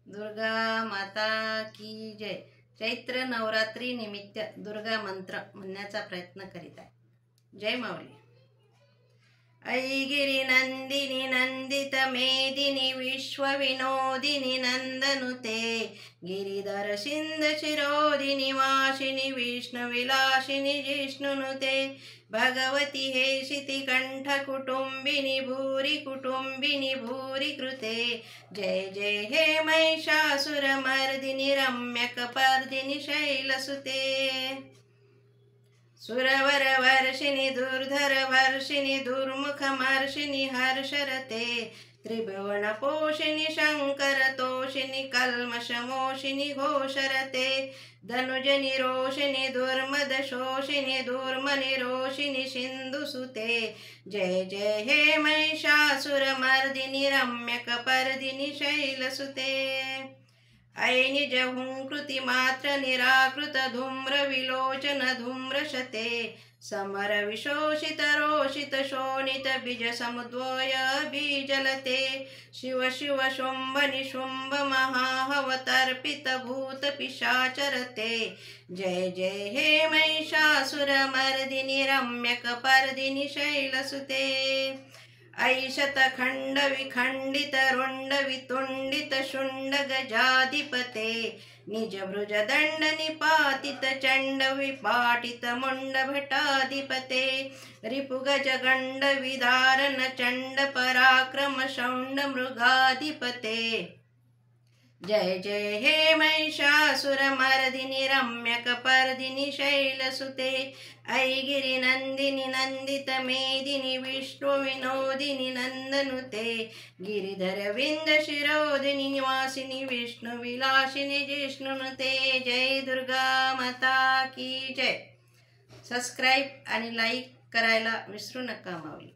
दुर्गा माता की जय. चैत्र नवरात्री निमित्त दुर्गा मंत्र म्हणण्याचा प्रयत्न करीत आहे. जय माऊली. ऐगिरी नंदिनी नंदित मेदिनी विश्वविनोदिनी नंदनुते गिरिधर सिंध शिरोदिनी वासिनी विष्णुविलासिनी जिष्णुनुते भगवती हेशिति कंठ कुटुंबिनी भूरि कृते जय जय हे महिषासुरमर्दिनी रम्यकपर्दिनी शैलसुते सुरवर वर्षिणी दुर्धर वर्षिणी दुर्मुखमर्षिणी हर्षरते त्रिभुवन पोषिणी शंकर तोषिणी कल्मषमोषिणी घोषरते धनुजनि रोषिणी दुर्मद शोषिणी दुर्मनि रोषिणी सिंधुसुते जय जय हे महिषासुरमर्दिनी रम्यकपर्दिनी शैलसुते ऐ निज हुंकृति मात्र निराकृत धूम्र विलोचन धूम्रशते समर विशोषित रोषित शोणित बीज समुद्वय बीजलते शिव शिव शुंभ निशुंभ महाहवतर्पित भूत पिशाचरते जय जय हे महिषासुरमर्दिनी रम्यकपर्दिनी शैलसुते ऐशत खंड विखंडित रुंड वितुंडित शुंड गजाधिपते निज भुज दंड निपातित चंड विपाटित मुंड भटाधिपते रिपुगज गंड विदारण चंड पराक्रम शौंड मृगाधिपते जय जय हे महिषासुरमर्दिनी रम्यकपर्दिनी शैलसुते ऐगिरि नंदिनी नंदित मेदिनी विष्णुविनोदिनी नंदनुते गिरिधर विंद शिरोदिनी निवासिनी विष्णुविलासिनी जिष्णुनुते. जय दुर्गा माता की जय. सबस्क्राईब आणि लाईक करायला विसरू नका माऊली.